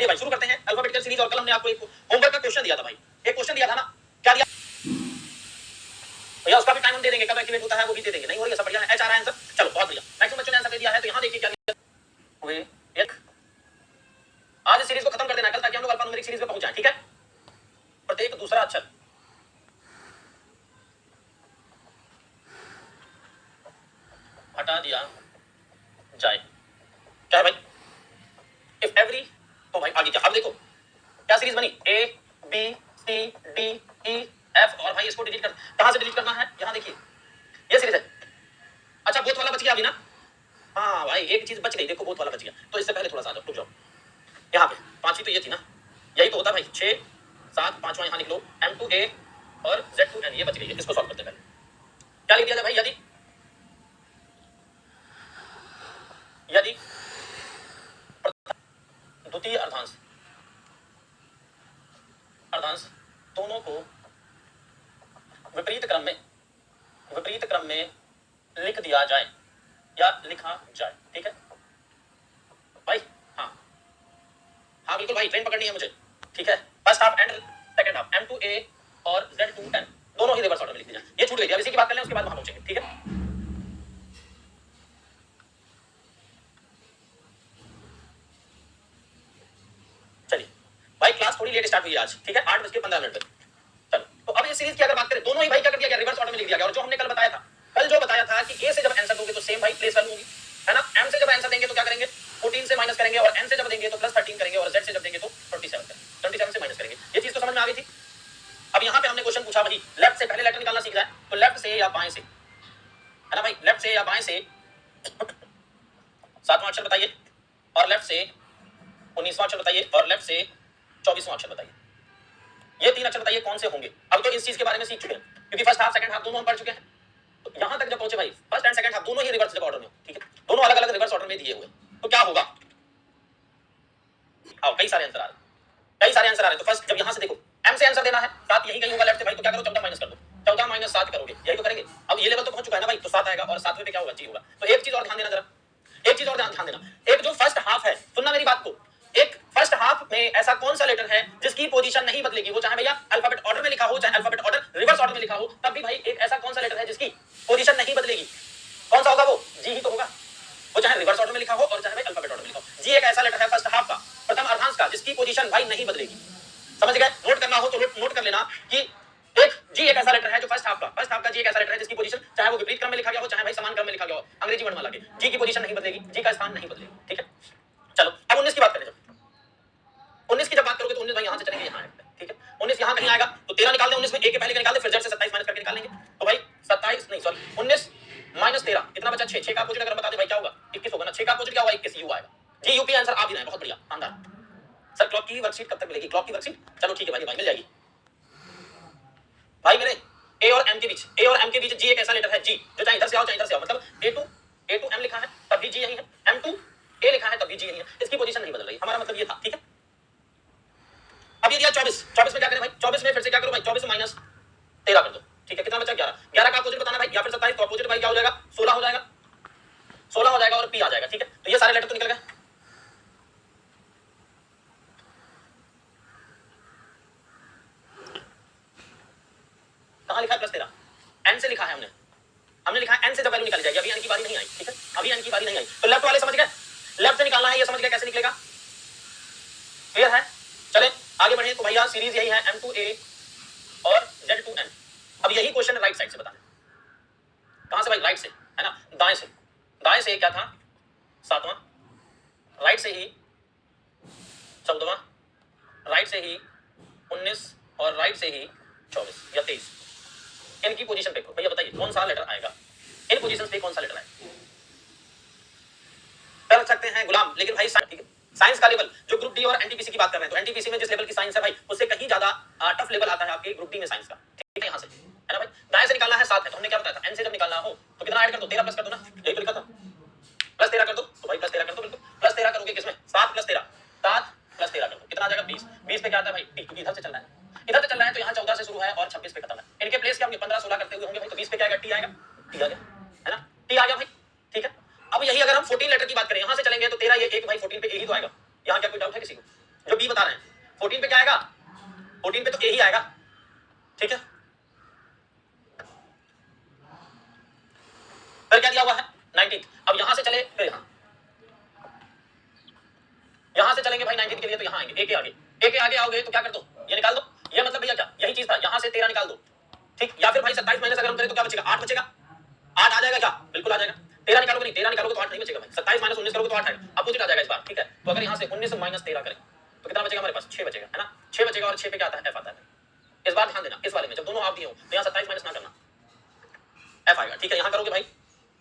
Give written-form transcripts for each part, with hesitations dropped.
चलिए भाई शुरू करते हैं अल्फाबेटिकल सीरीज। और कल हमने आपको एक होमवर्क का क्वेश्चन दिया था भाई, एक क्वेश्चन दिया था ना, क्या दिया भैया? उसका भी टाइम हम दे देंगे, कब एक्टिवेट होता है वो भी दे देंगे। नहीं हो रही है सब बढ़िया है, एच आ रहा है आंसर, चलो बहुत बढ़िया। मैक्सिमम बच्चों ने आंसर दे दिया है। तो यहाँ देखिए क्या दिया, एक आज सीरीज को खत्म कर देना है कल, ताकि हम लोग अल्फान्यूमेरिक सीरीज में पहुंच जाए। ठीक है, प्रत्येक दूसरा अक्षर हटा दिया जाए। क्या है भाई? इफ एवरी, तो भाई आगे क्या, अब देखो क्या सीरीज बनी, A B C D E F, और भाई इसको डिलीट कर, कहां से डिलीट करना है, यहां देखिए ये सीरीज है। अच्छा बोथ वाला बच गया अभी ना, हाँ भाई एक चीज बच गई, देखो बोथ वाला बच गया। तो इससे पहले थोड़ा सा रुक जाओ, यहाँ पे पांचवी तो ये थी ना, यही तो होता भाई, 6 7, पांचवा यहाँ निकलो, M to A और Z to N, ये बच गई है। इसको सॉल्व करते हैं पहले, क्या लिख दिया जाए भाई, यदि यदि द्वितीय अर्धांश अर्धांश दोनों को विपरीत क्रम में लिख दिया जाए या लिखा जाए। ठीक है भाई, हाँ हाँ बिल्कुल भाई, ट्रेन पकड़नी है मुझे। ठीक है, first half and second half, M to A और Z to N दोनों ही रिवर्स ऑर्डर में लिख दिया जाए। ये छूट गई थी, अब इसी की बात कर लें, उसके बाद वहां पहुंचेंगे। ठीक है चलिए भाई, क्लास थोड़ी लेट स्टार्ट हुई आज। ठीक है, 8:15 पे। चलो तो अब ये सीरीज की अगर बात करें, दोनों ही भाई क्या कर दिया गया, रिवर्स ऑर्डर में लिख दिया गया। और जो हमने कल बताया था, कि A से जब आंसर दोगे तो सेम भाई प्लेस वैल्यू होगी, है ना। M से जब आंसर देंगे तो क्या करेंगे, 14 से माइनस करेंगे, और N से जब देंगे तो +13 करेंगे, और Z से जब देंगे तो 27 से माइनस करेंगे। ये चीज तो समझ में आ गई थी। अब यहाँ पे हमने क्वेश्चन पूछा भाई, लेफ्ट से पहले लेटर निकालना सीख जाए, तो लेफ्ट से या बाएं से, है ना भाई, लेफ्ट से या बाएं से 7वां अक्षर बताइए, और लेफ्ट से 19वां अक्षर बताइए, और लेफ्ट से 24वां अक्षर बताइए। ये 3 अक्षर बताइए कौन से होंगे। अब तो इस चीज के बारे में सीख चुके हैं, क्योंकि फर्स्ट हाफ सेकंड हाफ दोनों हम पढ़ चुके हैं। तो यहां तक जब पहुंचे भाई, फर्स्ट एंड सेकंड हाफ दोनों ही रिवर्स ऑर्डर में, ठीक है, दोनों अलग अलग रिवर्स ऑर्डर में दिए हुए, तो क्या होगा। आओ कई सारे आंसर आ रहे हैं। तो फर्स्ट जब यहां से देखो, M से आंसर देना है, 7 यही कहीं होगा लेफ्ट से भाई, तो क्या करो, 14 माइनस कर दो, 14 माइनस 7 करोगे, यही तो करेंगे। अब ये लेवल तो पहुंच चुका है ना भाई, तो 7 आएगा, और 7वें पे क्या होगा, G होगा। तो एक चीज और ध्यान देना जरा, एक जो फर्स्ट हाफ है, सुनना मेरी बात को, एक फर्स्ट हाफ में ऐसा कौन सा लेटर है जिसकी पोजीशन नहीं बदलेगी, वो चाहे भैया अल्फाबेट ऑर्डर में लिखा हो, चाहे अल्फाबेट ऑर्डर रिवर्स ऑर्डर में लिखा हो, तब भी भाई एक ऐसा कौन सा लेटर है जिसकी पोजीशन नहीं बदलेगी। कौन सा होगा वो, जी ही तो होगा, वो चाहे रिवर्स ऑर्डर में लिखा हो और चाहे भाई अल्फाबेट ऑर्डर में लिखा हो। जी एक ऐसा लेटर है फर्स्ट हाफ का, प्रथम अर्धांश का, जिसकी पोजीशन भाई नहीं बदलेगी। समझ गए, नोट करना हो तो नोट कर लेना कि एक जी एक ऐसा लेटर है जो फर्स्ट हाफ का जी एक ऐसा लेटर है जिसकी पोजीशन चाहे वो विपरीत क्रम में लिखा गया हो, चाहे भाई समान क्रम में लिखा गया हो, अंग्रेजी वर्णमाला के, जी की पोजीशन नहीं बदलेगी, जी का स्थान नहीं बदलेगा। ठीक है, चलो अब 19 की बात करें। जब 19 की जब बात करोगे तो 19 भाई यहां से चलेंगे, यहां है, ठीक है, 19 यहां कहीं आएगा, तो 13 निकाल दे, 19 में एक के पहले का निकाल दे, फिर Z से 27 माइनस करके निकाल लेंगे। तो भाई 27 नहीं सॉरी 19 माइनस 13 कितना बचा, 6 का अपोजिट अगर बता दे भाई क्या होगा, 21 होगा ना, 6 का अपोजिट क्या होगा, 21 यू आएगा। जी यूपी आंसर आप भी ना, बहुत बढ़िया शानदार। सर क्लॉक की वर्कशीट कब तक मिलेगी, क्लॉक की वर्कशीट, चलो ठीक है भाई मिल जाएगी भाई। मेरे ए और M के बीच जी एक ऐसा लेटर है, जी जो चाहे इधर से आओ चाहे इधर से आओ, मतलब A to M लिखा है तब भी जी यही है, M to A लिखा है तब भी जी यही है, इसकी पोजीशन नहीं बदल रही, हमारा मतलब ये था। ठीक है, अब ये दिया 24 में क्या करें भाई, 24 में फिर से क्या करो भाई, 24 माइनस 13 कर दो। ठीक है, कितना बचा, 11 का अपोजिट बताना भाई, या फिर 27, तो अपोजिट भाई क्या हो जाएगा, 16 हो जाएगा, 16 हो जाएगा, और P आ जाएगा। ठीक है, तो ये सारे लेटर तो निकल गए। कहां लिखा है +13, N से लिखा है, हमने लिखा है N से जब वैल्यू निकाली जाएगी, अभी N की बारी नहीं आई। ठीक है, अभी N की बारी नहीं आई, तो लेफ्ट वाले समझ गए, लेफ्ट से निकालना है, ये समझ गए कैसे निकलेगा, क्लियर है। चले आगे बढ़े, तो भैया सीरीज यही है, M to A और Z to N। अब यही क्वेश्चन राइट साइड से बताना, कहां से भाई, राइट से, है ना, दाएं से क्या था, 7वां, राइट से ही 14वां, राइट से ही 19, और राइट से ही 24 या 23। इनकी पोजीशन देखो भैया, बताइए कौन सा लेटर आएगा, इन पोजीशन पे कौन सा लेटर आएगा, कर सकते हैं गुलाम, लेकिन भाई ठीक है, साइंस का लेवल जो ग्रुप डी और एनटीपीसी की बात कर रहे हैं, तो एनटीपीसी में जिस लेवल की साइंस है भाई, उससे कहीं ज्यादा टफ लेवल आता है आपके ग्रुप डी में साइंस का। ठीक है, यहां से है ना भाई, दाएं से निकालना है 7 है, तो हमने क्या बताया था, एन से जब निकालना हो तो कितना ऐड कर दो, 13 प्लस कर दो ना, यही तो लिखा था, +13 कर दो, तो भाई +13 कर दो, बिल्कुल +13 करोगे किसमें, 7 + 13 कर दो, कितना आ जाएगा, 20 पे क्या आता है भाई, टी, क्योंकि इधर से चल रहा है, तो यहाँ 14 से शुरू है और 26 पे खत्म है। इनके प्लेस क्या होंगे, 15-16 करते हुए होंगे भाई, तो 20 पे क्या आएगा, टी आएगा, टी आ गया, है ना, टी आ गया भाई। ठीक है, अब यही अगर हम 14 लेटर की बात करें, यहां से चलेंगे तो 13 ये एक भाई 14 पे यही तो आएगा, यहाँ क्या कोई डाउट है किसी को, जो बता रहे हैं। 14 पे क्या आएगा? 14 पे तो ए ही आएगा, ठीक है। फिर क्या दिया हुआ है? 19। अब यहां से चले फिर यहां से चलेंगे भाई 19 के लिए, तो यहां आएंगे ए के आगे। ए के आगे आओगे तो क्या कर दो, ये निकाल दो। ये मतलब भैया क्या, यही चीज था, यहां से 13 निकाल दो, ठीक। या फिर भाई 27 माइनस अगर हम करें तो क्या बचेगा? 8 बचेगा। 8 आ जाएगा क्या? बिल्कुल आ जाएगा। 13 निकालोगे नहीं, 13 निकालोगे तो 8 नहीं बचेगा भाई। 27 माइनस 19 करोगे तो 8 आएगा, अपोजिट आ जाएगा इस बार, ठीक है। तो अगर यहां से 19 माइनस 13 करें तो कितना बचेगा हमारे पास? 6 बचेगा, है ना। 6 बचेगा और 6 पे क्या आता है? एफ आता है। इस बार ध्यान देना, इस वाले में जब दोनों आप दिए हो तो यहां 27 माइनस ना करना, एफ आएगा, ठीक है। यहां करोगे भाई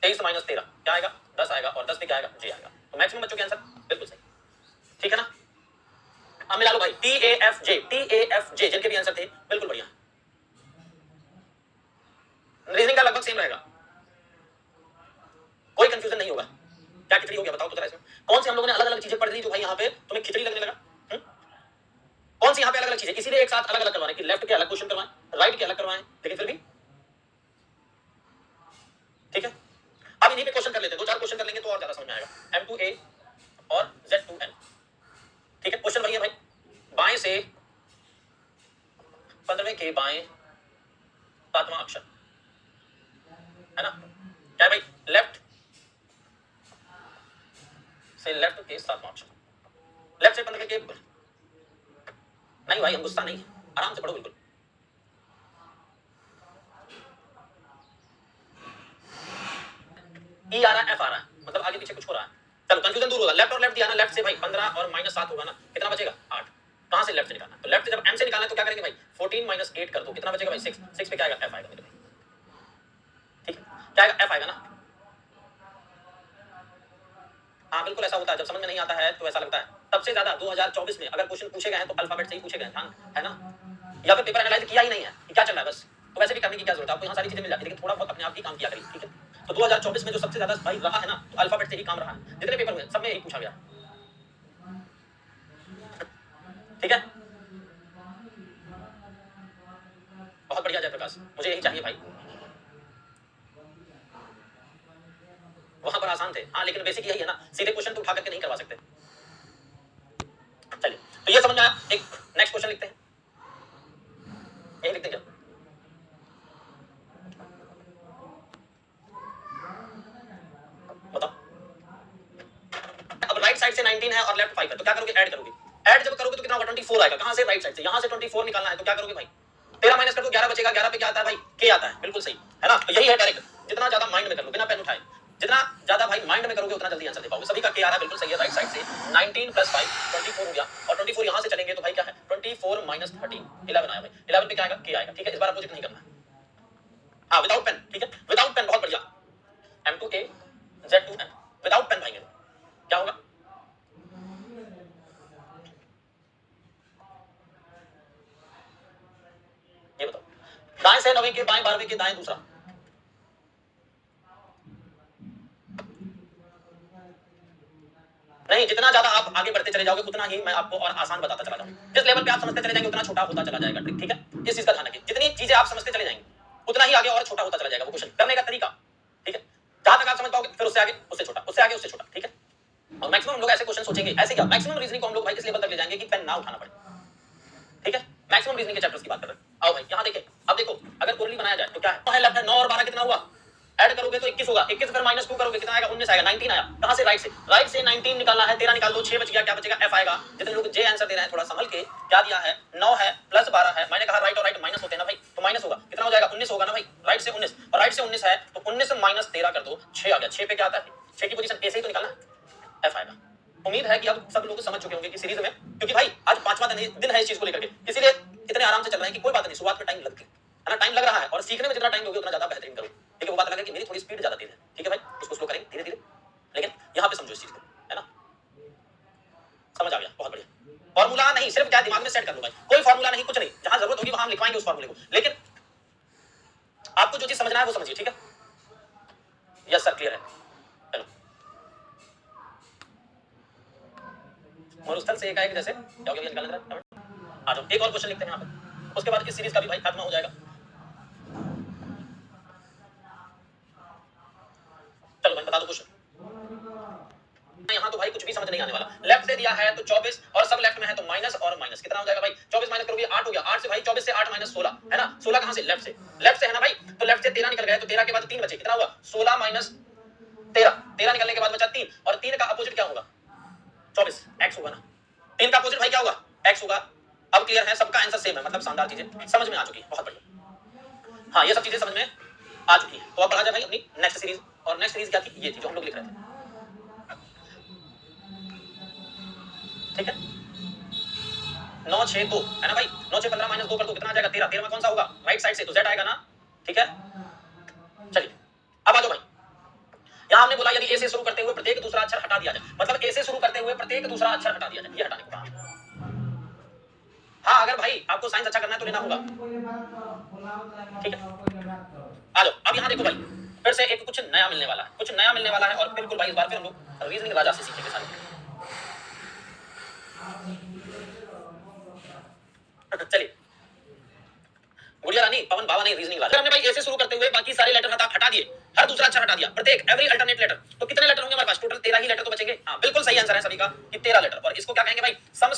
23 माइनस 13 क्या आएगा? 10 आएगा, और 10 पे क्या आएगा? जे आएगा। तो मैक्सिमम बच्चों के आंसर बिल्कुल सही, ठीक है ना। अब मिला लो भाई T A F J, T A F J जिनके भी आंसर थे बिल्कुल बढ़िया। रीजनिंग का लगभग सेम रहेगा, कोई कंफ्यूजन नहीं होगा। क्या खिचड़ी हो गया बताओ तो जरा इसमें? कौन से हम लोगों ने अलग अलग चीजें पढ़ ली जो भाई यहाँ पे तुम्हें खिचड़ी लगने लगा? कौन सी यहाँ पे अलग अलग चीजें, इसीलिए एक साथ अलग अलग करवाने की, लेफ्ट के अलग क्वेश्चन करवाएं, राइट के अलग करवाएं, लेकिन फिर भी ठीक है। अब इन्हीं पे क्वेश्चन कर लेते हैं, 2-4 क्वेश्चन कर लेंगे तो और ज्यादा समझ में आएगा। M2A और Z2N, ठीक है। क्वेश्चन वही है भाई, बाएं से 15वें के बाएं 7वां अक्षर, है ना। क्या है भाई? लेफ्ट से लेफ्ट के 7वां अक्षर, लेफ्ट से 15वें के। नहीं भाई हम गुस्सा नहीं, आराम से पढ़ो बिल्कुल। ई आ रहा है, एफ आ रहा है, मतलब आगे पीछे कुछ हो रहा है। चलो कंफ्यूजन दूर होगा। लेफ्ट और लेफ्ट दिया ना, लेफ्ट से भाई 15 और माइनस 7 होगा ना, कितना बचेगा? 8। कहां से? लेफ्ट से निकालना। तो लेफ्ट से जब एम से निकालना है तो क्या करेंगे भाई? 14 माइनस 8 कर दो, कितना बचेगा भाई? 6। 6 पे क्या आएगा? एफ आएगा मेरे भाई, ठीक है। क्या आएगा? एफ आएगा ना। हाँ बिल्कुल ऐसा होता है, जब समझ में नहीं आता है तो ऐसा लगता है। सबसे ज्यादा 2024 में अगर क्वेश्चन पूछे गए हैं तो अल्फाबेट से ही पूछे गए हैं, है ना। या फिर पेपर एनालाइज किया ही नहीं है कि क्या चल रहा है बस, तो वैसे भी करने की क्या जरूरत है? आपको यहाँ सारी चीजें मिल जाती है, लेकिन थोड़ा बहुत अपने आप ही काम किया करिए, ठीक है। तो 2024 में जो सबसे ज्यादा भाई रहा है ना, तो अल्फाबेट से ही काम रहा है। जितने पेपर हुए सब में यही पूछा गया, ठीक है। बहुत बढ़िया जयप्रकाश, मुझे यही चाहिए भाई। वहां पर आसान थे, हाँ, लेकिन बेसिक यही है ना, सीधे क्वेश्चन तो उठा करके नहीं करवा सकते। चलिए, तो ये समझ में आया। एक नेक्स्ट क्वेश्चन लिखते हैं, यही लिखते हैं। बताओ, अब राइट साइड से 19 है और लेफ्ट 5 है, तो क्या करोगे? ऐड करोगे। ऐड जब करोगे तो कितना होगा? 24 आएगा। कहां से? राइट साइड से। यहां से 24 निकालना है तो क्या करोगे भाई? 13 माइनस कर दो, 11 बचेगा। 11 पे क्या आता है भाई? के आता है, बिल्कुल सही, है ना। तो यही है डायरेक्ट, जितना ज्यादा माइंड में कर लो बिना पेन उठाए, जितना ज्यादा भाई माइंड में करोगे उतना जल्दी आंसर दे पाओगे। सभी का के आ रहा है, बिल्कुल सही है। राइट साइड से 19 + 5 24 हो गया, और 24 यहां से चलेंगे तो भाई क्या है? 24 - 13 11 आया भाई। 11 पे क्या आएगा? के आएगा, ठीक है। इस बार अपोजिट नहीं करना है, हाँ, विदाउट पेन, ठीक है। विदाउट पेन, बहुत बढ़िया। M2A Z2N विदाउट पेन भाई, क्या होगा? ये बताओ, दाएं से 9वें के बाएं 12वें के दाएं दूसरा, नहीं, जितना ज्यादा आप आगे बढ़ते चले जाओगे उतना ही मैं आपको और आसान बताता चला जाऊंगा। जिस लेवल पे आप समझते चले जाएंगे उतना छोटा होता चला जाएगा ट्रिक, ठीक है। इस चीज का ध्यान रखिए, जितनी चीजें आप समझते चले जाएंगे उतना ही आगे और छोटा होता चला जाएगा वो क्वेश्चन करने का तरीका, ठीक है। जहां तक आप समझ पाओगे फिर उससे आगे उससे छोटा, उससे आगे उससे छोटा, ठीक है। और मैक्सिमम हम लोग ऐसे क्वेश्चन सोचेंगे, ऐसे क्या मैक्सिमम रीजनिंग को हम लोग भाई इस लेवल तक ले जाएंगे कि पेन ना उठाना पड़े, ठीक है। मैक्सिमम रीजनिंग के चैप्टर्स की बात कर रहे हैं। आओ भाई यहाँ देखिए, अब देखो अगर कुरली बनाया जाए तो क्या है? लेफ्ट है 9 और 12 कितना हुआ? ऐड करोगे तो 21 होगा। 21 फिर -2 करोगे कितना आएगा? 19 आएगा। 19 आया, कहां से? राइट से। राइट से 19 निकालना है, 13 निकाल दो, 6 बच गया। क्या बचेगा? एफ आएगा। जितने लोग जे आंसर दे रहे हैं थोड़ा संभल के, क्या दिया है? 9 है + 12 है। मैंने कहा राइट और राइट माइनस होते हैं ना भाई, तो माइनस होगा, कितना हो जाएगा? 19 होगा ना भाई। राइट से 19, और राइट से 19 है तो 19 - 13 कर दो, 6 आ गया। 6 पे क्या आता है? 6 की पोजीशन ए से ही तो निकालना है, एफ आएगा। उम्मीद है कि अब सब लोग समझ चुके होंगे कि सीरीज में, क्योंकि भाई आज 5वां दिन है इस चीज को लेकर के, इसीलिए इतने आराम से चल रहे हैं कि कोई बात नहीं, शुरुआत में टाइम लगती है ना, टाइम लग रहा है, और सीखने में जितना टाइम दोगे उतना ज्यादा बेहतरीन करो, ठीक है। वो बात अलग है कि मेरी थोड़ी स्पीड ज्यादा तेज है, ठीक है भाई, उसको स्लो करेंगे धीरे धीरे, लेकिन यहाँ पे समझो इस चीज को, है ना। समझ आ गया, बहुत बढ़िया। फॉर्मूला नहीं, सिर्फ क्या दिमाग में सेट कर लो भाई, कोई फॉर्मूला नहीं, कुछ नहीं, जहां जरूरत होगी वहां हम लिखवाएंगे उस फॉर्मूले को, लेकिन आपको जो चीज समझना है वो समझिए, ठीक है। यस सर, क्लियर है। चलो, मरुस्थल से एकाएक जैसे क्या हो गया? निकालना जरा, आ जाओ। एक और क्वेश्चन लिखते हैं यहाँ पे, उसके बाद इस सीरीज का भी भाई खात्मा हो जाएगा। चलो भाई बता दो क्वेश्चन। यहाँ तो भाई कुछ भी समझ नहीं आने वाला। लेफ्ट से दिया है तो 24, और सब लेफ्ट में है तो माइनस और कितना हो जाएगा भाई 24 माइनस करोगे 8 हो गया 8 से भाई 24 से 8 माइनस 16 है ना 16 कहां से लेफ्ट से है ना भाई तो लेफ्ट से 13 निकल गया तो 13 के बाद 3 बचे कितना हुआ 16 माइनस 13 निकलने के बाद बचा 3 और 3 का अपोजिट क्या होगा 24 x होगा ना 3 का अपोजिट भाई क्या होगा x होगा। अब क्लियर है सबका आंसर सेम है मतलब शानदार चीजें समझ में आ चुकी है बहुत बढ़िया। हाँ ये सब चीजें समझ में आ चुकी है तो अब बढ़ा जाए भाई अपनी नेक्स्ट सीरीज और नेक्स्ट सीरीज क्या थी ये थी जो हम लोग लिख रहे थे ठीक है 9 6 2 है ना भाई 9 6 15 माइनस 2 कर दो कितना आ जाएगा 13 13 में कौन सा होगा राइट साइड से तो z आएगा ना ठीक है। चलिए अब आ जाओ भाई यहां हमने बोला यदि a से शुरू करते हुए प्रत्येक दूसरा अक्षर हटा दिया जाए मतलब a से शुरू करते हुए प्रत्येक दूसरा अक्षर हटा दिया जाए ये हटाने को कहा। हाँ अगर भाई आपको साइंस अच्छा करना है तो लेना होगा ठीक है। आ जाओ अब यहां देखो भाई फिर से एक कुछ नया मिलने वाला है कुछ नया मिलने वाला है और बिल्कुल भाई इस बार फिर हम लोग रीजनिंग राजा से सीखेंगे सारे। चलिए गुड़िया रानी पवन बाबा ने रीजनिंग राजा हमने भाई ए से शुरू करते हुए बाकी सारे लेटर हटा दिए हर दूसरा अक्षर हटा दिया प्रत्येक एवरी अल्टरनेट लेटर तो कितने लेटर होंगे हमारे पास टोटल 13 ही लेटर तो बचेंगे। हाँ बिल्कुल सही आंसर है सभी का कि 13 लेटर और इसको क्या कहेंगे भाई सम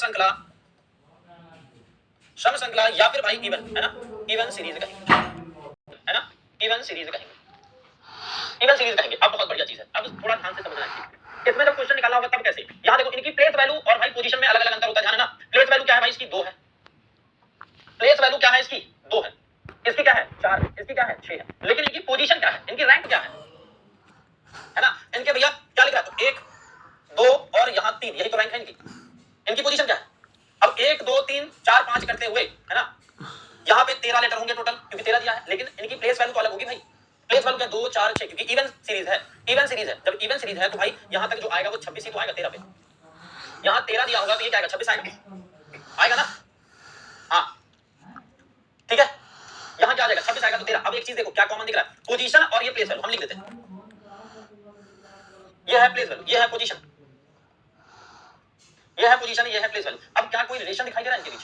श्रृंखला या फिर भाई इवन है ना इवन सीरीज कहेंगे है ना इवन सीरीज कहेंगे। अब बहुत बढ़िया चीज है अब थोड़ा ध्यान से समझना है इसमें जब क्वेश्चन निकालना होगा तब कैसे यहां देखो इनकी प्लेस वैल्यू और भाई पोजीशन में अलग अलग अंतर होता है ध्यान है ना। प्लेस वैल्यू क्या है भाई इसकी 2 है प्लेस वैल्यू क्या है इसकी 2 है इसकी क्या है 4 इसकी क्या है 6 है लेकिन इनकी पोजीशन क्या है इनकी रैंक क्या है ना इनके भैया क्या लिख रहा है तो 1 2 और यहां 3 यही तो रैंक है इनकी पोजीशन क्या है। अब 1 2 3 4 5 करते हुए है ना यहां पे 13 लेटर होंगे टोटल क्योंकि 13 दिया है लेकिन इनकी प्लेस वैल्यू तो अलग होगी भाई प्लेस वैल्यू क्या 2 4 6 क्योंकि इवन सीरीज है जब इवन सीरीज है तो भाई यहां तक जो आएगा वो 26 ही तो आएगा 13 पे यहां 13 दिया होगा तो ये क्या आएगा 26 आएगा ना। हां ठीक है यहां क्या आ जाएगा 26 आएगा तो 13। अब एक चीज देखो क्या कॉमन दिख रहा है पोजीशन और ये प्लेस वैल्यू हम लिख देते हैं ये है प्लेस वैल्यू ये है पोजीशन ये है पोजीशन ये है प्लेस वैल्यू। अब क्या कोई रिलेशन दिखाई दे रहा है इनके बीच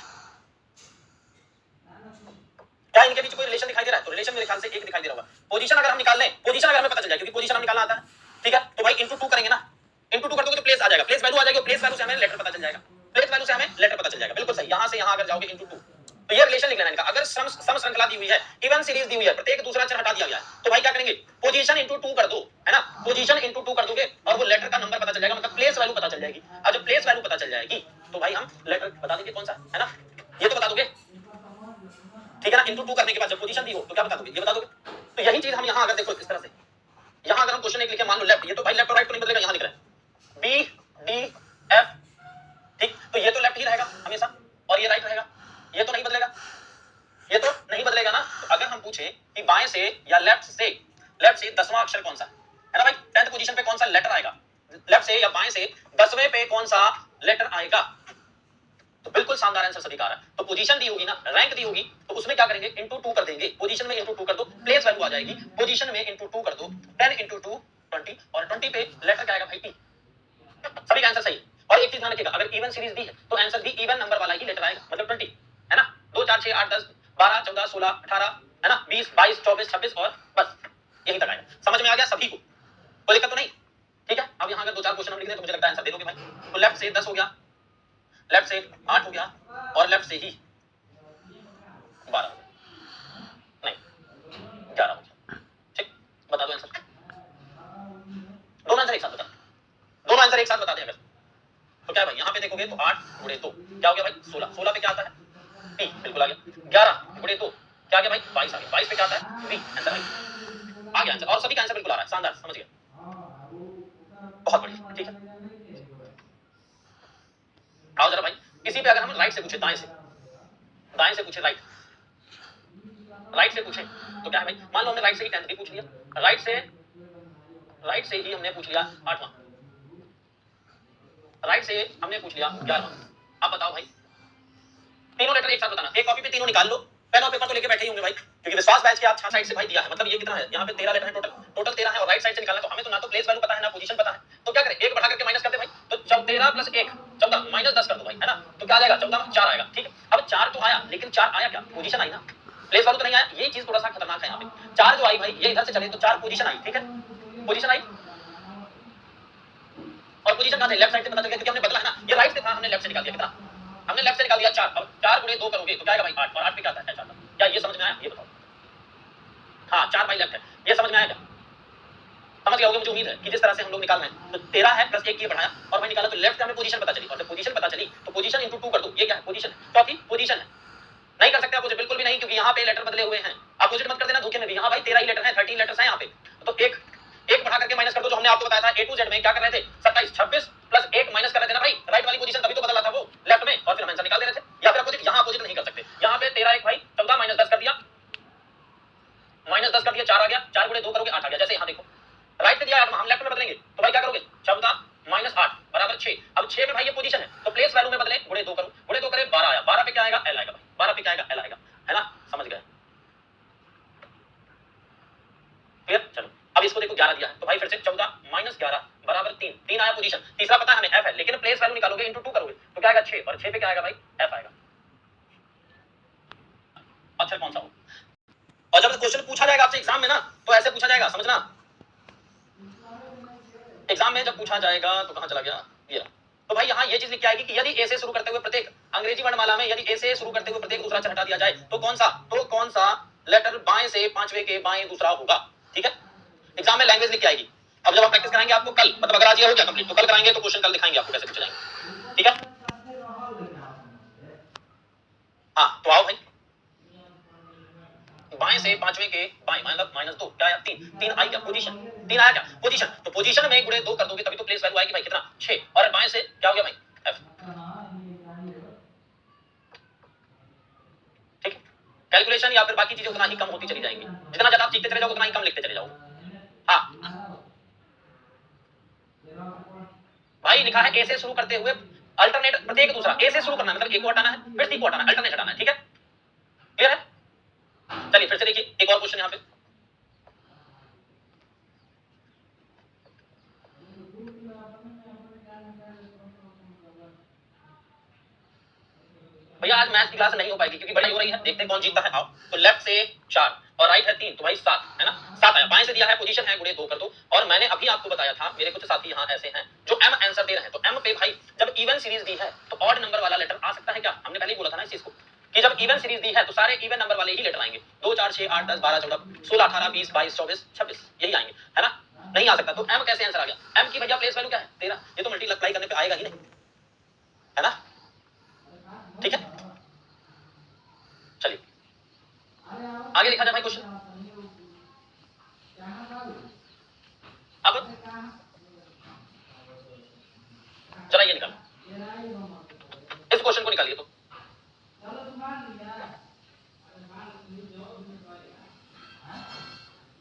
क्या इनके बीच कोई रिलेशन दिखाई दे रहा है तो रिलेशन मेरे ख्याल से एक दिखाई दे रहा होगा। पोजीशन अगर हम निकाल लें पोजीशन अगर हमें पता चल जाए क्योंकि पोजीशन हम निकालना आता है ठीक है तो भाई इंटू 2 करेंगे ना इंटू 2 कर दोगे तो प्लेस आ जाएगा प्लेस वैल्यू आ जाएगी प्लेस वैल्यू से हमें लेटर पता चल जाएगा बिल्कुल सही यहां से यहां अगर जाओगे इंटू 2 तो ये रिलेशन लिख लेना इनका। अगर सम श्रृंखला दी हुई है इवन सीरीज दी हुई है प्रत्येक दूसरा अक्षर हटा दिया गया है तो भाई क्या करेंगे पोजीशन इंटू 2 कर दो है ना पोजीशन इंटू 2 कर दोगे और वो लेटर का नंबर पता चल जाएगा मतलब प्लेस वैल्यू पता चल जाएगी। अब जब प्लेस वैल्यू पता चल जाएगी तो भाई हम लेटर बता देंगे कौन सा है ना ये तो बता दोगे ठीक है ना इंटू 2 करने के बाद जब पोजीशन दी हो तो क्या बता दोगे ये बता दोगे। तो यही चीज हम यहां अगर देखो इस तरह से यहां अगर हम क्वेश्चन एक लिखे मान लो लेफ्ट ये तो भाई लेफ्ट और राइट तो नहीं बदलेगा यहां लिख रहा है बी डी एफ ठीक तो ये तो लेफ्ट ही रहेगा हमेशा और ये राइट रहेगा ये तो नहीं बदलेगा ना। तो अगर हम पूछे कि बाएं से या लेफ्ट से 10वां अक्षर कौन सा है ना भाई 10th पोजीशन पे कौन सा लेटर आएगा लेफ्ट से या बाएं से 10वें पे कौन सा लेटर आएगा तो बिल्कुल शानदार आंसर सभी का आ रहा है। तो पोजीशन दी होगी ना रैंक दी होगी तो उसमें क्या करेंगे इंटू 2 कर देंगे पोजीशन में इंटू 2 कर दो प्लेस वैल्यू आ जाएगी पोजीशन में इंटू 2 कर दो 10 इंटू 2 20 और 20 पे लेटर क्या आएगा भाई टी सभी का आंसर सही। और एक चीज ध्यान रखिएगा अगर इवन सीरीज दी है तो आंसर भी इवन नंबर वाला ही लेटर आएगा मतलब 20 है ना 2 4 6 8 10 12 14 16 18 है ना 20 22 24 26 और बस यही तक आएगा। समझ में आ गया सभी को कोई दिक्कत तो नहीं ठीक है। अब यहाँ अगर 2 4 क्वेश्चन हम लिख दें तो मुझे लगता है आंसर दे दोगे भाई। तो लेफ्ट से 10 हो गया लेफ्ट से 8 हो गया और लेफ्ट से ही 12 नहीं 11 हो गया ठीक बता दो आंसर दोनों आंसर एक साथ बता दें अगर तो क्या है भाई यहाँ पे देखोगे तो 8 गुणे 2 क्या हो गया भाई 16 पे क्या आता है पी बिल्कुल आ गया 11 गुणे 2 क्या आ गया भाई 22 आ गया 22 पे क्या आता है बी आंसर भाई आ गया आंसर और सभी का आंसर बिल्कुल आ रहा है शानदार समझ गए बहुत बढ़िया ठीक है। आओ जरा भाई इसी पे अगर हम राइट से पूछे दाएं से पूछे राइट से पूछे तो क्या है भाई मान लो हमने राइट से ही 10th भी पूछ लिया राइट से ही हमने पूछ लिया 8वां राइट से हमने पूछ लिया 11वां। अब बताओ भाई तीनों लेटर एक साथ बताना एक कॉपी पे तीनों निकाल लो पेन और पेपर तो लेके बैठे ही होंगे भाई क्योंकि विश्वास बैच के आप साइड से भाई दिया है मतलब ये कितना है यहाँ पे 13 लेटर है टोटल 13 है और राइट साइड से निकालना तो हमें तो ना तो प्लेस वैल्यू पता है ना पोजीशन पता है तो क्या करें एक बढ़ा करके माइनस करते भाई तो 13 + 1 14 माइनस 10 कर दो भाई है ना तो क्या आ जाएगा 14 4 आएगा ठीक है। अब 4 तो आया लेकिन 4 आया क्या पोजीशन आई ना प्लेस वैल्यू तो नहीं आया ये चीज थोड़ा सा खतरनाक है यहाँ पे 4 जो आई भाई ये इधर से चले तो 4 पोजीशन आई ठीक है पोजीशन आई और पोजीशन कहां से लेफ्ट साइड से पता चल गया क्योंकि हमने बदला है ना ये राइट से था हमने लेफ्ट से निकाल दिया कितना हमने लेफ्ट से निकाल दिया 4, अब 4 गुणे 2 करोगे तो क्या आएगा भाई 8, और 8 पे क्या आता है 4। क्या ये समझ में आया? ये बताओ। हाँ 4 बाई लेफ्ट है, ये समझ में आया क्या? समझ गए होगे मुझे उम्मीद है कि जिस तरह से हम लोग निकाल रहे हैं। तो 13 है प्लस 1 ये बढ़ाया और भाई निकाला तो लेफ्ट से हमें पोजीशन पता चली, और जब पोजीशन पता चली तो पोजीशन इंटू 2 कर दो, ये क्या है पोजीशन है, चौथी पोजीशन है। नहीं कर सकते अपोजिट, बिल्कुल भी नहीं, क्योंकि यहाँ पे लेटर बदले हुए हैं। अपोजिट मत कर देना धोखे में भी। यहाँ भाई 13 ही लेटर हैं, 13 लेटर्स हैं यहाँ पे, तो एक बढ़ा करके माइनस कर दो, जो हमने आपको बताया था ए टू जेड में क्या कर रहे थे 27 26 प्लस 1 माइनस कर रहे थे ना भाई, राइट वाली पोजीशन तभी तो बदला था वो लेफ्ट में, और फिर हम आंसर निकाल दे रहे थे। या फिर अपोजिट, यहाँ अपोजिट नहीं कर सकते। यहाँ पे 13 एक भाई 14 माइनस 10 कर दिया, माइनस 10 कर दिया, 4 आ गया, 4 गुणे 2 करोगे 8 आ गया। जैसे यहाँ देखो राइट से दिया है, हम लेफ्ट में बदलेंगे तो भाई क्या करोगे 14 माइनस 8 बराबर 6। अब 6 में भाई ये पोजीशन है तो प्लेस वैल्यू में बदले, गुणे 2 करो, गुणे 2 करे 12 आया, 12 पे क्या आएगा एल आएगा भाई, 12 पे क्या आएगा एल आएगा, है ना? समझ गए? क्लियर? चलो अब इसको देखो 11 दिया है तो भाई फिर से 14 माइनस 11 बराबर 3, 3 आया पोजीशन, तीसरा पता है हमें एफ है, लेकिन प्लेस वैल्यू निकालोगे इनटू 2 करोगे तो क्या आएगा 6, और 6 पे क्या आएगा भाई एफ आएगा। अच्छा कौन सा हो? और जब क्वेश्चन पूछा जाएगा आपसे एग्जाम में ना तो ऐसे पूछा जाएगा, समझना। एग्जाम में जब पूछा जाएगा तो कहां चला गया ये, तो भाई यहाँ ये चीज लिख के आएगी कि यदि ए से शुरू करते हुए प्रत्येक अंग्रेजी वर्णमाला में यदि ए से शुरू करते हुए प्रत्येक दूसरा अक्षर हटा दिया जाए तो कौन सा लेटर बाएं से पांचवे के बाएं दूसरा होगा। ठीक है, एग्जाम में लैंग्वेज लिख के आएगी। अब जब आप प्रैक्टिस कराएंगे आपको कल, मतलब अगर आज ये हो गया कंप्लीट तो कल कराएंगे तो क्वेश्चन कल दिखाएंगे आपको कैसे पूछे जाएंगे। ठीक है, हाँ तो आओ भाई, बाएं से पांचवे के बाएं मतलब माइनस 2 क्या आया 3, 3 आई क्या पोजीशन, 3 आया क्या पोजीशन, तो पोजीशन में गुणे 2 कर दोगे तभी तो प्लेस वैल्यू आएगी भाई कितना 6, और बाएं से क्या हो गया भाई एफ। ठीक है, कैलकुलेशन या फिर बाकी चीजें उतना ही कम होती चली जाएंगी, जितना ज्यादा आप सीखते चले जाओ उतना ही कम लिखते चले जाओ। हाँ भाई लिखा है ए से शुरू करते हुए अल्टरनेट प्रत्येक दूसरा, ए से शुरू करना मतलब ए को हटाना है फिर सी को हटाना है, अल्टरनेट हटाना है। ठीक है, क्लियर है? चलिए फिर से देखिए एक और क्वेश्चन यहाँ पे, भैया आज मैथ्स की क्लास नहीं हो पाएगी क्योंकि बड़ी हो रही है, देखते हैं कौन जीतता है। आओ तो लेफ्ट से 4 और राइट है 3 तो भाई 7 है ना, 7 आया, बाएं से दिया है पोजीशन है गुणे 2 कर दो, और मैंने अभी आपको बताया था मेरे कुछ साथी यहाँ ऐसे हैं जो एम आंसर दे रहे हैं, तो एम पे भाई जब इवन सीरीज दी है तो ऑड नंबर वाला लेटर आ सकता है क्या, हमने पहले ही बोला था ना इस चीज को कि जब इवन सीरीज दी है तो सारे इवन नंबर वाले ही लेटर आएंगे, 2 4 6 8 10 12 14 16 18 20 22 24 26 यही आएंगे, है ना? नहीं आ सकता, तो एम कैसे आंसर आ गया? एम की भैया प्लेस वैल्यू क्या है 13, ये तो मल्टीप्लाई करने पे आएगा ही नहीं, है ना? ठीक है, चलिए आगे लिखा जाए भाई क्वेश्चन। अब जरा ये निकालो, इस क्वेश्चन को निकालिए तो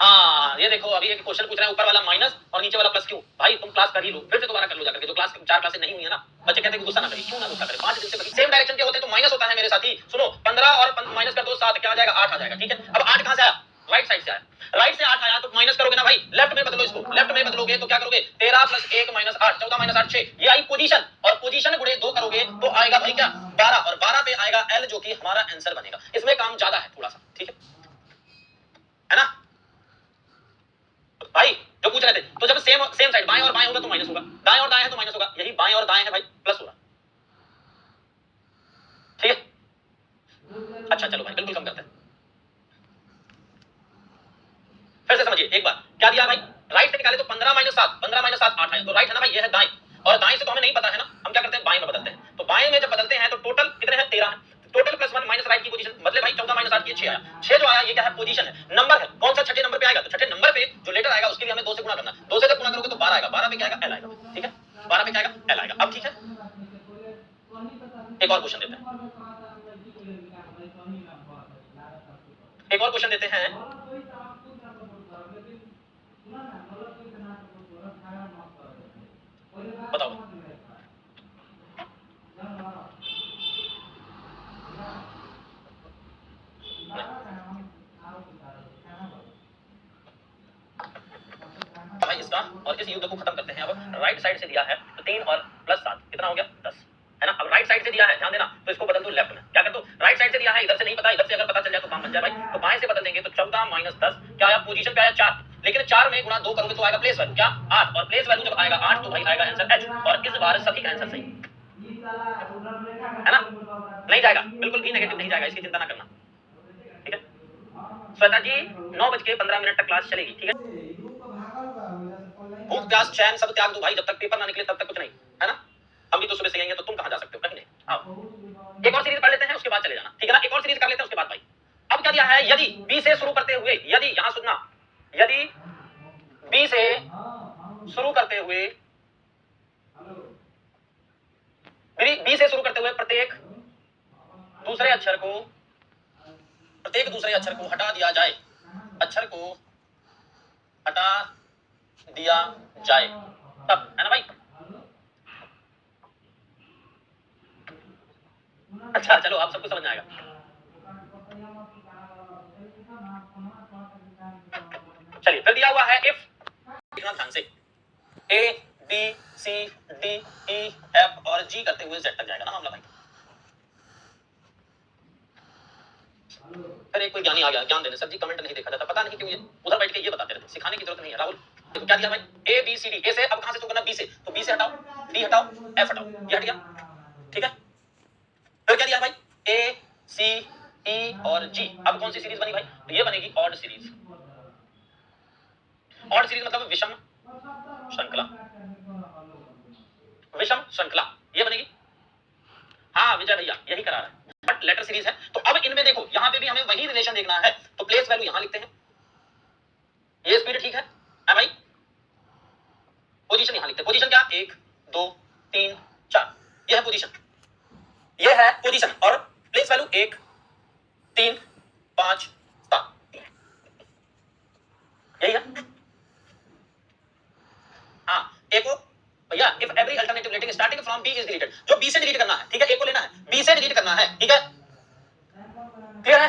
हाँ ये देखो अभी एक क्वेश्चन पूछ रहा है ऊपर वाला माइनस और नीचे वाला प्लस क्यों, भाई तुम क्लास कर ही लो फिर से दोबारा कर लो जाकर के, जो क्लास 4 क्लासेस नहीं हुई है ना, बच्चे कहते हैं गुस्सा ना करिए, क्यों ना गुस्सा करें, 5 दिन से सेम डायरेक्शन के होते तो माइनस होता है मेरे साथी। सुनो 15 और माइनस कर दो 7 क्या आ जाएगा 8 आ जाएगा। ठीक है, अब 8 कहां से आया, राइट साइड से आया, राइट से 8 आया तो माइनस करोगे ना भाई, लेफ्ट में बदलो इसको, लेफ्ट में बदलोगे तो क्या करोगे 13 प्लस 1 माइनस 8 14 माइनस 8 6, ये आई पोजीशन, और पोजीशन गुणे 2 करोगे तो आएगा भाई क्या 12, और 12 पे आएगा एल जो कि हमारा आंसर बनेगा। इसमें काम ज्यादा है थोड़ा सा, ठीक है ना भाई? जो पूछ रहे थे तो जब सेम साइड बाएं और बाएं होगा तो माइनस होगा, दाएं और दाएं है तो माइनस होगा, यही बाएं और दाएं है भाई प्लस होगा। ठीक है, अच्छा चलो भाई बिल्कुल कम करते हैं, फिर से समझिए एक बार क्या दिया भाई, राइट से निकाले तो 15 माइनस 7 15 माइनस 7 8 है, तो राइट है ना भाई, ये है दाएं, और दाएं से तो हमें नहीं पता है ना, हम क्या करते हैं बाएं में बदलते हैं, तो बाएं में जब बदलते हैं तो टोटल कितने हैं 13 है, टोटल प्लस 1 माइनस राइट की पोजीशन बदले भाई 14 माइनस 8 ये 6 आया, 6 जो आया ये क्या है पोजीशन है, नंबर है, कौन सा छठे नंबर पे आएगा, तो छठे नंबर पे जो लेटर आएगा उसके लिए हमें 2 से गुणा करना, 2 से जब गुणा करोगे तो 12 आएगा, 12 पे क्या आएगा एल आएगा। ठीक है, 12 पे क्या आएगा एल आएगा। अब ठीक है एक और क्वेश्चन देते हैं, एक और क्वेश्चन देते हैं, बताओ भाई इसका और इस युद्ध को खत्म करते हैं। अब राइट साइड से दिया है तो 3 और प्लस 7 कितना हो गया 10, है ना? अब राइट साइड से दिया है ध्यान देना, तो इसको बदल दो लेफ्ट में, क्या कर दो राइट साइड से दिया है, इधर से नहीं पता, इधर से अगर पता चल जाए तो काम बन जाए भाई, तो बाएं से बदल देंगे तो 14 माइनस 10 क्या आया पोजीशन पे आया 4, लेकिन 4 में गुणा 2 करोगे तो आएगा प्लेस वैल्यू क्या 8, और प्लेस वैल्यू जब आएगा 8 तो भाई आएगा आंसर एच, और इस बार सभी का आंसर सही है ना? नहीं जाएगा, बिल्कुल भी नेगेटिव नहीं जाएगा, इसकी चिंता ना करना, ठीक है। श्वेता जी 9:15 तक क्लास चलेगी, ठीक है। भूख प्यास चैन सब त्याग दो भाई, जब तक पेपर ना निकले तब तक कुछ नहीं, है ना। हम भी तो सुबह से आएंगे, तो तुम कहां जा सकते हो, कहीं नहीं। आओ एक और सीरीज पढ़ लेते हैं, उसके बाद चले जाना, ठीक है ना। एक और सीरीज कर लेते हैं उसके बाद भाई। अब क्या दिया है, यदि बी से शुरू करते हुए, यदि यहां सुनना, यदि बी से शुरू करते हुए, बी से शुरू करते हुए प्रत्येक दूसरे अक्षर को हटा दिया जाए, अक्षर को हटा दिया जाए, तब, है ना भाई। अच्छा चलो, आप सबको समझ में आएगा। चलिए फिर दिया हुआ है इफ, देखना ध्यान से, A B C D E F और जी करते हुए जेड तक जाएगा ना मामला भाई। फिर एक कोई ज्ञानी आ गया ज्ञान देने, सर जी कमेंट नहीं देखा जाता, पता नहीं क्यों ये उधर बैठ के ये बताते रहते, सिखाने की जरूरत नहीं है राहुल। देखो क्या दिया भाई, ए बी सी डी, ए से अब कहां से शुरू करना, बी से, तो बी से हटाओ, डी हटाओ, एफ हटाओ, ये हट गया, ठीक है। फिर क्या दिया भाई, ए सी ई और जी, अब कौन सी सीरीज बनी भाई, तो ये बनेगी ऑड सीरीज। ऑड सीरीज मतलब विषम श्रृंखला, विषम श्रृंखला ये बनेगी। हाँ विजय भैया यही करा रहा है, बट लेटर सीरीज है। तो अब इनमें देखो, यहां पे भी हमें वही रिलेशन देखना है, तो प्लेस वैल्यू यहां लिखते हैं, ये स्पीड ठीक है भाई। पोजीशन यहां लिखते हैं, पोजीशन क्या, 1 2 3 4, ये है पोजीशन, ये है पोजीशन, और प्लेस वैल्यू 1 3 5 7, यही है। हाँ ए को भैया, if every alternative rating starting from B is deleted, जो बी से डिलीट करना है, ठीक है, ए को लेना है, बी से डिलीट करना है, ठीक है, क्लियर है।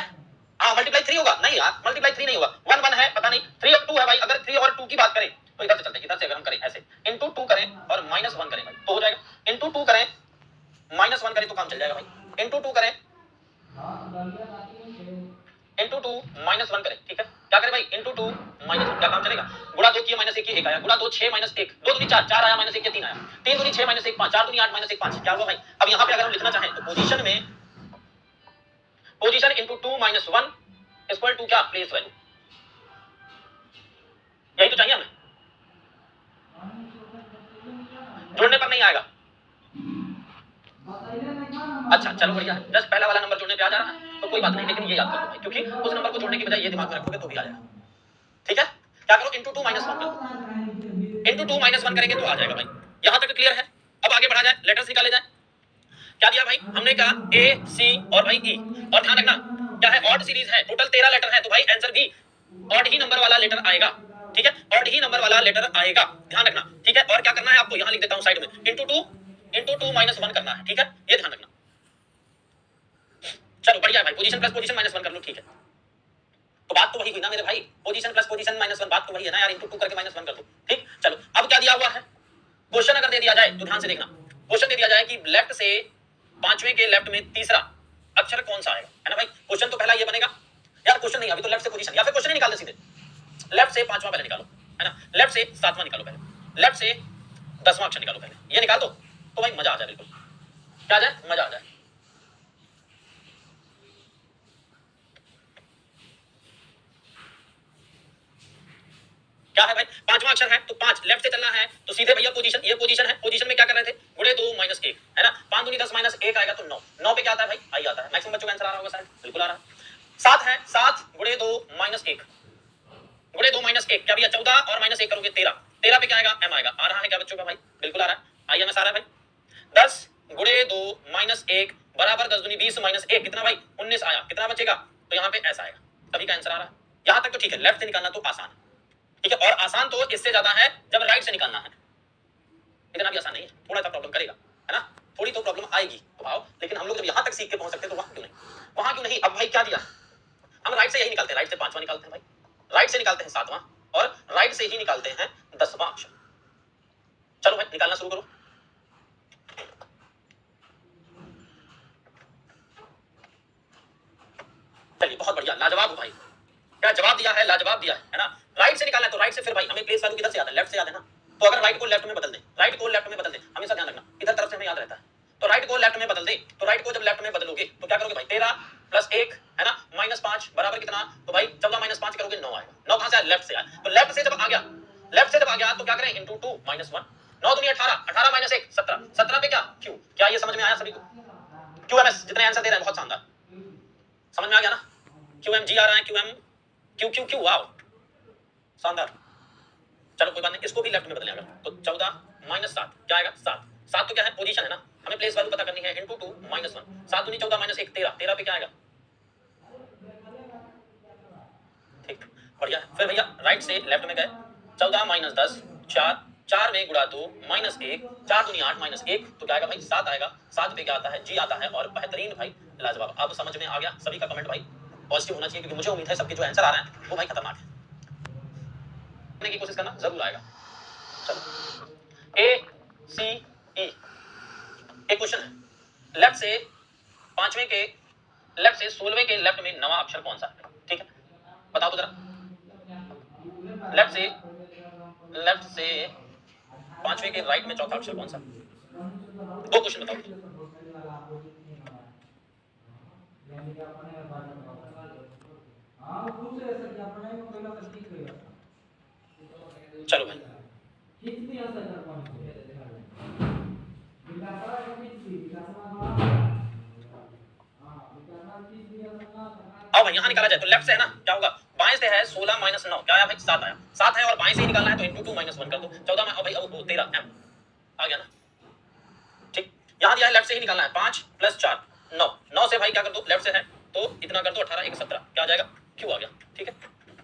हाँ मल्टीप्लाई 3 होगा, नहीं यार मल्टीप्लाई 3 नहीं होगा, 1 1 है, पता नहीं 3 और 2 है भाई। अगर 3 और 2 की बात करें तो इधर से चलते हैं, इधर से अगर हम करें ऐसे, इनटू 2 करें और -1 करें भाई, तो हो जाएगा। इनटू 2 करें -1 करें तो काम चल जाएगा भाई, इनटू 2 करें, इनटू 2 -1 करें, ठीक है, क्या करें भाई, इनटू 2 -1, क्या काम चलेगा, गुणा 2 किया -1 किया 1 आया, गुणा 2 6 -1 2 दूनी 4 4 आया, -1 किया 3 आया, 3 दूनी 6 -1 5 4 दूनी 8 -1 5, क्या हुआ भाई। अब यहां पे अगर हम लिखना चाहें तो पोजीशन में, पोजीशन इनटू 2 -1 इक्वल टू क्या, प्लेस वैल्यू, यही तो चाहिए हमें, जोड़ने पर नहीं आएगा। अच्छा चलो बढ़िया है, जस्ट पहला वाला नंबर जोड़ने पे आ जा रहा है तो कोई बात नहीं, लेकिन ये याद कर लो भाई, क्योंकि उस नंबर को जोड़ने की बजाय ये दिमाग में रखोगे तो भी आ जाएगा, ठीक है। क्या करो, इनटू 2 -1 करो, इनटू 2 -1 करेंगे तो आ जाएगा भाई। यहां तक क्लियर है। अब आगे बढ़ा जाए, लेटर्स निकाले जाए। क्या दिया भाई, हमने कहा ए सी और भाई ई, और ध्यान रखना क्या है, ऑड सीरीज है, टोटल 13 लेटर है, तो भाई आंसर भी ऑड ही नंबर वाला लेटर आएगा, ठीक है, ऑड ही नंबर वाला लेटर आएगा, ध्यान रखना, ठीक है। और क्या करना है आपको, यहां लिख देता हूं साइड में, इनटू 2 -1 करना है, ठीक है, ये ध्यान रखना। चलो बढ़िया है भाई, पोजीशन प्लस पोजीशन -1 कर लो, ठीक है। तो बात तो वही हुई ना मेरे भाई, पोजीशन प्लस पोजीशन -1, बात तो वही है ना यार, इनटू 2 करके -1 कर दो, ठीक। चलो अब क्या दिया हुआ है, क्वेश्चन अगर दे दिया जाए तो ध्यान से देखना, क्वेश्चन दे दिया जाए कि लेफ्ट से पांचवें के लेफ्ट में तीसरा अक्षर कौन सा आएगा, है ना भाई। क्वेश्चन तो पहला ये बनेगा यार, क्वेश्चन नहीं, अभी तो लेफ्ट से पोजीशन, या फिर क्वेश्चन ही निकाल दे सीधे, लेफ्ट से पांचवा पहले निकालो, है ना, लेफ्ट से सातवां निकालो पहले, लेफ्ट से 10वां अक्षर निकालो पहले, ये निकाल दो तो भाई मजा आ जाए, बिल्कुल क्या आ जाए, मजा आ जाए। क्या है भाई, पांचवा अक्षर है तो 5 लेफ्ट से चलना है, तो सीधे भैया पोजीशन, ये पोजीशन है, पोजीशन में क्या कर रहे थे, गुणे 2 -1, है ना, 5 दूनी 10 -1 आएगा तो 9, 9 पे क्या आता है भाई, आई आता है, मैक्सिमम बच्चों का आंसर आ रहा होगा शायद, बिल्कुल आ रहा है। 7 है, 7 गुणे 2 -1, गुणे 2 -1 क्या भैया, 14 और -1 करोगे 13, 13 पे क्या आएगा, एम आएगा, आ रहा है क्या बच्चों का भाई, बिल्कुल आ रहा है, आई एम एस आ रहा है भाई। 10 गुणे 2 -1 बराबर 10 दूनी 20 -1 कितना भाई, 19 आया, कितना बचेगा, तो यहाँ पे ऐसा आएगा, सभी का आंसर आ रहा है। यहां तक तो ठीक है, लेफ्ट से निकालना तो आसान है, ठीक है, और आसान तो इससे ज्यादा है जब राइट से निकालना है, इतना भी आसान नहीं है, थोड़ा सा प्रॉब्लम करेगा, है ना, थोड़ी तो प्रॉब्लम आएगी तो आओ, लेकिन हम लोग जब यहां तक सीख के पहुंच सकते हैं तो वहां क्यों नहीं, वहां क्यों नहीं। अब भाई क्या दिया, हम राइट से यही निकालते हैं, राइट से पांचवा निकालते हैं भाई, राइट से निकालते हैं सातवां, और राइट से ही निकालते हैं 10वां अक्षर। चलो भाई निकालना शुरू करो। चलिए बहुत बढ़िया, लाजवाब भाई, क्या जवाब दिया है, लाजवाब दिया है ना। राइट से निकालना है तो राइट से, फिर भाई हमें प्लेस वैल्यू किधर से याद है, लेफ्ट से याद है ना, तो अगर राइट को लेफ्ट में बदल दें, राइट को लेफ्ट में बदल दें, हमेशा ध्यान रखना इधर तरफ से हमें याद रहता है, तो तो राइट को लेफ्ट में बदल दे। तो राइट को जब लेफ्ट में बदलोगे तो क्या करोगे भाई, 13 प्लस 1 है ना माइनस 5 बराबर कितना, तो भाई 14 माइनस 5 करोगे 9 आएगा। 9 कहां से आया, लेफ्ट से आया। तो लेफ्ट से जब आ गया, लेफ्ट से जब आ गया तो क्या करें, इनटू 2 माइनस 1, 9 दूनी 18, 18 माइनस 1 17, 17 पे क्या क्यू। क्या ये समझ में आया सभी को? क्यूएमएस जितने आंसर दे रहे हैं बहुत शानदार, समझ में आ गया ना। क्यूएमजी आ रहा है, QM Q Q Q, wow शानदार। चलो कोई बात नहीं, इसको भी लेफ्ट में बदलें अगर, तो 14 माइनस 7 क्या आएगा, 7, 7 तो क्या है पोजीशन है ना, हमें प्लेस वैल्यू पता करनी है, इनटू 2 माइनस 1, 7 दूनी 14 माइनस 1 13, 13 पे क्या आएगा, ठीक बढ़िया है। फिर भैया राइट से लेफ्ट में गए, 14 माइनस 10 4, 4 में गुणा 2 माइनस 1, 4 दूनी 8 माइनस 1 तो क्या आएगा भाई 7 आएगा। 7 पे क्या आता है, जी आता है। और बेहतरीन भाई, लाजवाब। अब समझ में आ गया सभी का कमेंट भाई पॉजिटिव होना चाहिए, क्योंकि मुझे उम्मीद है सबके जो आंसर आ रहे हैं वो भाई खतरनाक है, करने की कोशिश करना जरूर आएगा। चलो ए सी ई एक क्वेश्चन है, लेफ्ट से 5वें के लेफ्ट से 16वें के लेफ्ट में नवा अक्षर कौन सा है, ठीक है बताओ तो जरा। लेफ्ट से 5वें के राइट में चौथा अक्षर कौन सा, दो क्वेश्चन बताओ। चलो भाई अब भाई यहां निकाला जाए तो लेफ्ट से है ना क्या होगा, बाएं से है 16 माइनस 9 क्या आया भाई 7 आया, 7 है और बाएं से ही निकालना है तो इनटू 2 माइनस 1 कर दो, 14 में भाई अब 13 एम आ गया ना, ठीक। यहां दिया है लेफ्ट से ही निकालना है, 5 प्लस 4 9, 9 से भाई क्या कर दो, लेफ्ट से है तो इतना कर दो 18 1 17 क्या आ जाएगा, क्यों आ गया, ठीक है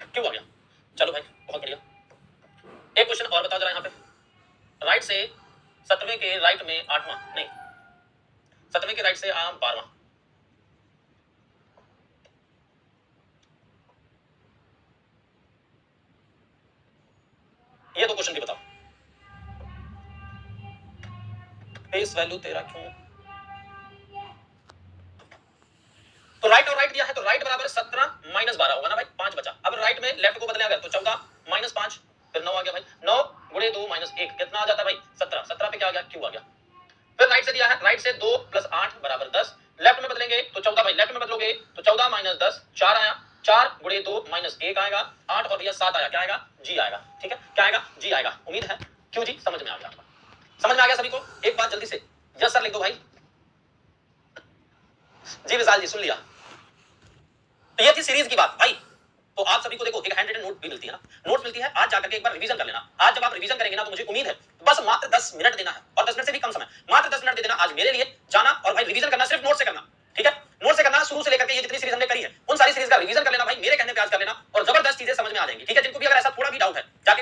क्यों आ गया। चलो भाई बहुत बढ़िया। एक क्वेश्चन और बताओ जरा, यहाँ पे राइट से 7वें के राइट में 8वां नहीं, 7वें के राइट से 12वां, ये दो क्वेश्चन भी बताओ। फेस वैल्यू तेरा क्यों, तो राइट और राइट दिया है तो राइट बराबर 17 माइनस 12 होगा ना भाई, 5 बचा। अब राइट में लेफ्ट को बदले अगर तो 14 माइनस 5 फिर 9 आ गया भाई, 9 गुणे 2 माइनस 1 कितना आ जाता है भाई 17, 17 पे क्या आ गया क्यू आ गया। फिर राइट से दिया है, राइट से 2 प्लस 8 बराबर 10, लेफ्ट में बदलेंगे तो 14 भाई, लेफ्ट में बदलोगे तो 14 माइनस 10 4 आया, 4 गुणे 2 माइनस 1 आएगा, 8 और भैया 7 आया, क्या आएगा जी आएगा, ठीक है क्या आएगा जी आएगा। उम्मीद है क्यों जी समझ में आ गया, समझ में आ गया सभी को। एक बात जल्दी से यस सर लिख दो भाई, जी विशाल जी सुन लिया। तो ये थी सीरीज की बात भाई। तो आप सभी को देखो एक हैंड रिटन नोट भी मिलती है ना, नोट्स मिलती है, आज जाकर के एक बार रिवीजन कर लेना। आज जब आप रिवीजन करेंगे ना तो मुझे उम्मीद है बस मात्र 10 मिनट देना है, और 10 मिनट से भी कम समय, मात्र 10 मिनट दे देना आज मेरे लिए, जाना और भाई रिवीजन करना, सिर्फ नोट से करना, ठीक है नोट से करना, शुरू से लेकर के ये जितनी सीरीज हमने करी है उन सारी सीरीज का रिवीजन कर लेना भाई, मेरे कहने पे आज कर लेना और जबरदस्त चीजें समझ में आ जाएंगी, ठीक है। जिनको भी अगर ऐसा थोड़ा भी डाउट है जाके